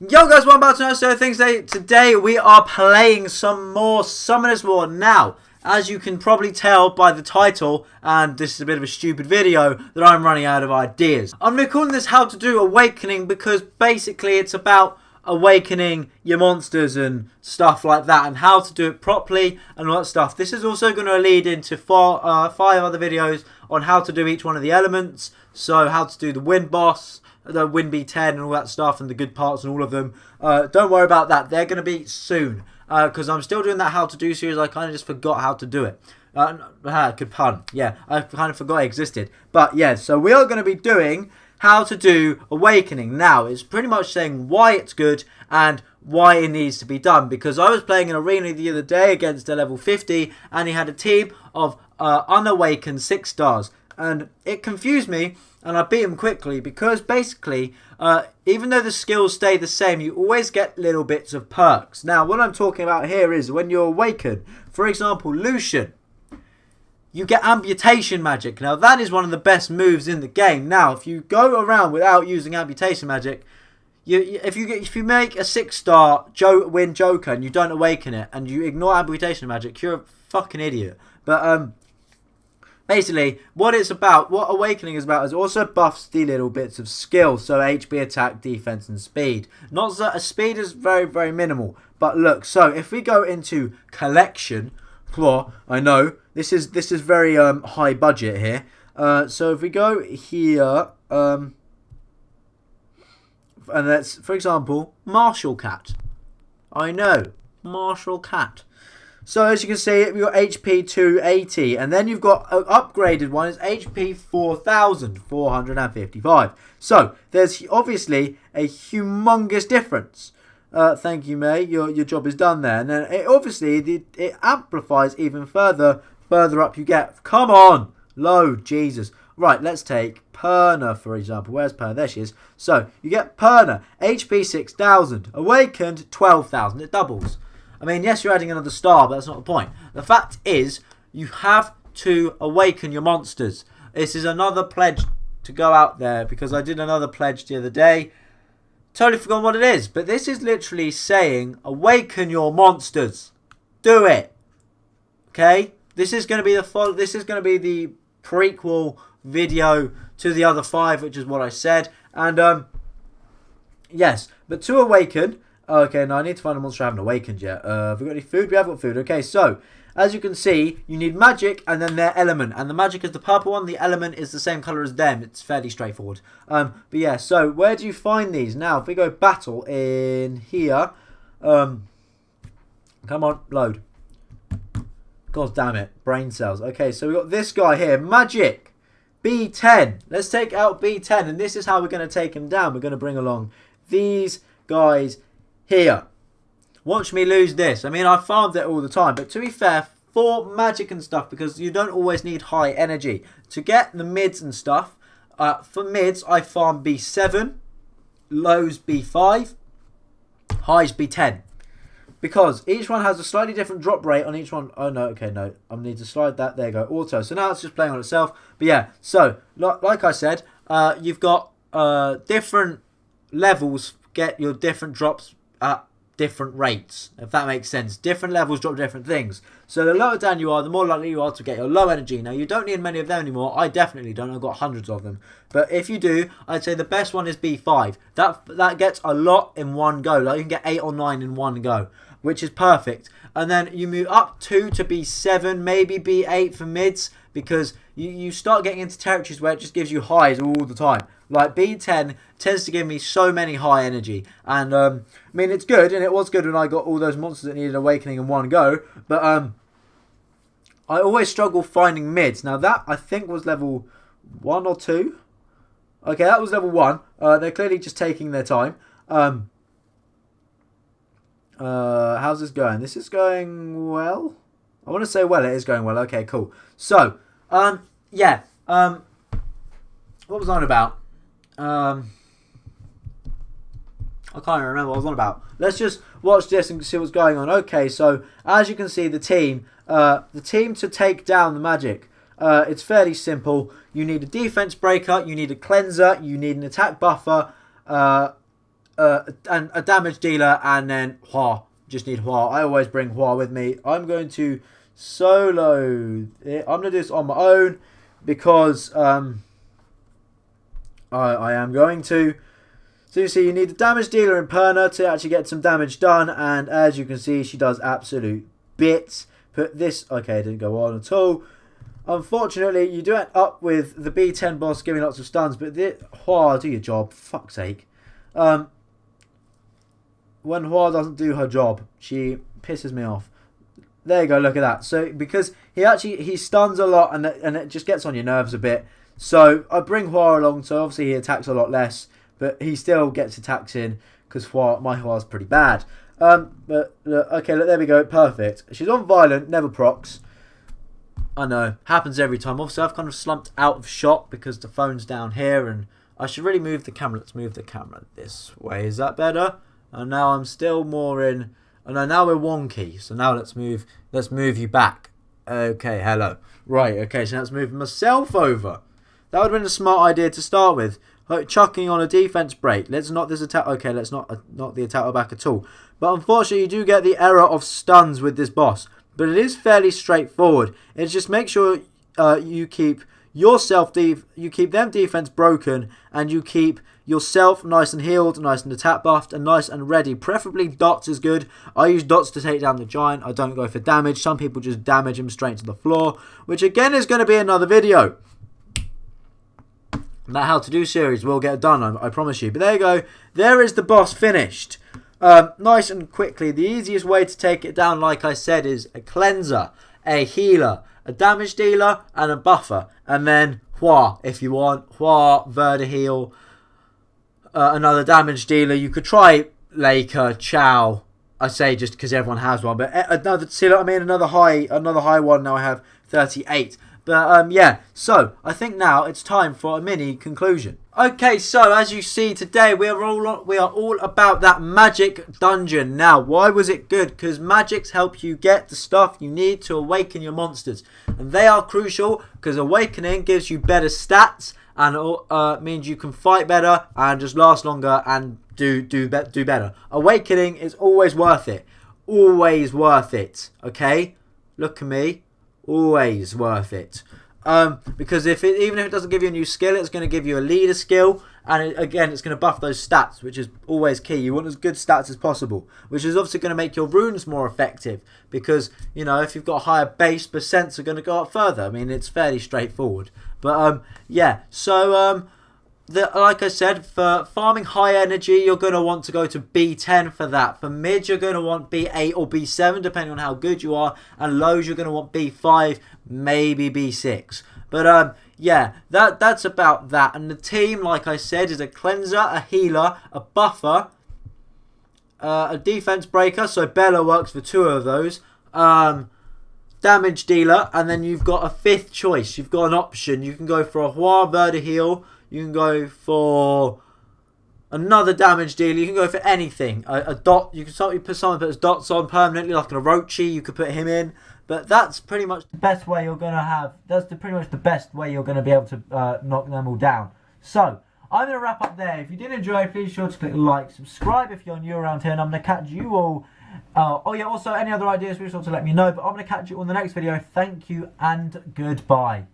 Yo guys, welcome back to another So Things Day. Today we are playing some more Summoners War. Now, as you can probably tell by the title, and this is a bit of a stupid video, that I'm running out of ideas. I'm calling this How to Do Awakening because basically it's about awakening your monsters and stuff like that, and how to do it properly and all that stuff. This is also going to lead into five other videos on how to do each one of the elements. So how to do the wind boss, the win B10 and all that stuff, and the good parts and all of them. Don't worry about that. They're going to be soon. Because I'm still doing that how to do series. I kind of just forgot how to do it. Good pun. Yeah, I kind of forgot it existed. But yeah, so we are going to be doing how to do Awakening. Now, it's pretty much saying why it's good and why it needs to be done. Because I was playing an arena the other day against a level 50, and he had a team of unawakened 6 stars. And it confused me, and I beat him quickly because basically, even though the skills stay the same, you always get little bits of perks. Now, what I'm talking about here is when you're awakened, for example, Lucian, you get amputation magic. Now, that is one of the best moves in the game. Now, if you go around without using amputation magic, if you make a 6-star win Joker and you don't awaken it and you ignore amputation magic, you're a fucking idiot. But basically, what it's about, what Awakening is about, is also buffs the little bits of skill. So HP, attack, defense, and speed. Not that speed is very, very minimal. But look, so if we go into collection, I know this is very high budget here. So if we go here, and let's, for example, Martial Cat. I know, Martial Cat. So as you can see, we've got HP 280, and then you've got an upgraded one, is HP 4455. So there's obviously a humongous difference. Thank you, May. Your job is done there. And then it obviously it amplifies even further up you get. Come on, load, Jesus. Right, let's take Perna, for example. Where's Perna? There she is. So you get Perna, HP 6000, awakened 12,000. It doubles. I mean, yes, you're adding another star, but that's not the point. The fact is, you have to awaken your monsters. This is another pledge to go out there, because I did another pledge the other day. Totally forgotten what it is, but this is literally saying, awaken your monsters. Do it. Okay? This is going to be the prequel video to the other 5, which is what I said. And yes, but to awaken. Okay, now I need to find a monster I haven't awakened yet. Have we got any food? We have got food. Okay, so, as you can see, you need magic and then their element. And the magic is the purple one. The element is the same colour as them. It's fairly straightforward. But yeah, so, where do you find these? Now, if we go battle in here. Come on, load. God damn it. Brain cells. Okay, so we got this guy here. Magic. B10. Let's take out B10. And this is how we're going to take him down. We're going to bring along these guys here. Watch me lose this. I mean, I farmed it all the time, but to be fair, for magic and stuff, because you don't always need high energy to get the mids and stuff. For mids, I farm B7, lows B5, highs B10, because each one has a slightly different drop rate on each one. Oh no, okay, no, I need to slide that. There you go, auto. So now it's just playing on itself. But yeah, so like I said, you've got different levels. Get your different drops at different rates, if that makes sense. Different levels drop different things. So the lower down you are, the more likely you are to get your low energy. Now, you don't need many of them anymore. I definitely don't. I've got hundreds of them. But if you do, I'd say the best one is B5. That gets a lot in one go. Like, you can get 8 or 9 in one go, which is perfect. And then you move up 2 to B7, maybe B8 for mids, because you start getting into territories where it just gives you highs all the time. Like B10 tends to give me so many high energy. And I mean, it's good, and it was good when I got all those monsters that needed awakening in one go. But I always struggle finding mids. Now that, I think, was level 1 or 2. Okay, that was level 1. They're clearly just taking their time. How's this going? This is going well. I want to say well. It is going well. Okay, cool. So, yeah. What was I on about? I can't even remember what I was on about. Let's just watch this and see what's going on. Okay, so as you can see, the team to take down the magic, it's fairly simple. You need a defense breaker, you need a cleanser, you need an attack buffer, and a damage dealer, and then Hua. Just need Hua. I always bring Hua with me. I'm going to solo it. I'm going to do this on my own because I am going to. So you see, you need the damage dealer in Perna to actually get some damage done, and as you can see, she does absolute bits. Put this. Okay, it didn't go on at all. Unfortunately, you do end up with the B10 boss giving lots of stuns, but Hua, do your job. For fuck's sake. When Hua doesn't do her job, she pisses me off. There you go, look at that. So, because he stuns a lot, and it just gets on your nerves a bit. So, I bring Hua along, so obviously he attacks a lot less, but he still gets attacks in, because my Hua's pretty bad. But, okay, look, there we go, perfect. She's on violent, never procs. I know, happens every time. Obviously, I've kind of slumped out of shot, because the phone's down here, and I should really move the camera. Let's move the camera this way. Is that better? And now I'm still more in. Oh no, now we're wonky. So now let's move you back. Okay, hello. Right, okay, so let's move myself over. That would have been a smart idea to start with. Chucking on a defense break. Let's not this attack. Okay, let's not the attacker back at all. But unfortunately, you do get the error of stuns with this boss. But it is fairly straightforward. It's just make sure you keep you keep them defense broken, and you keep yourself nice and healed, nice and attack buffed, and nice and ready. Preferably dots is good. I use dots to take down the giant. I don't go for damage. Some people just damage him straight to the floor, which again is going to be another video. That how to do series will get done, I promise you. But there you go. There is the boss finished. Nice and quickly. The easiest way to take it down, like I said, is a cleanser, a healer, a damage dealer, and a buffer. And then Hua, if you want. Hua, Verda heal, another damage dealer. You could try Laker, Chow. I say just because everyone has one. But another, see what I mean? Another high one. Now I have 38. But yeah, so I think now it's time for a mini conclusion. Okay, so as you see today, we are all about that magic dungeon. Now, why was it good? Because magics help you get the stuff you need to awaken your monsters, and they are crucial because awakening gives you better stats and means you can fight better and just last longer and do better. Awakening is always worth it. Always worth it. Okay, look at me. Always worth it. Because even if it doesn't give you a new skill, it's going to give you a leader skill, and again it's going to buff those stats, which is always key. You want as good stats as possible, which is obviously going to make your runes more effective, because you know if you've got a higher base, percents are going to go up further. I mean, it's fairly straightforward. But yeah, so like I said, for farming high energy, you're going to want to go to B10 for that. For mid, you're going to want B8 or B7, depending on how good you are. And lows, you're going to want B5, maybe B6. But yeah, that's about that. And the team, like I said, is a cleanser, a healer, a buffer, a defense breaker. So Bella works for 2 of those. Damage dealer, and then you've got a 5th choice. You've got an option. You can go for a Hua Verda heal. You can go for another damage dealer. You can go for anything. A dot. You can put someone that puts dots on permanently, like an Orochi. You could put him in. But that's pretty much the best way you're going to have. That's pretty much the best way you're going to be able to knock them all down. So I'm going to wrap up there. If you did enjoy, please sure to click like, subscribe if you're new around here, and I'm going to catch you all. Oh yeah, also any other ideas, be sure to let me know. But I'm going to catch you on the next video. Thank you and goodbye.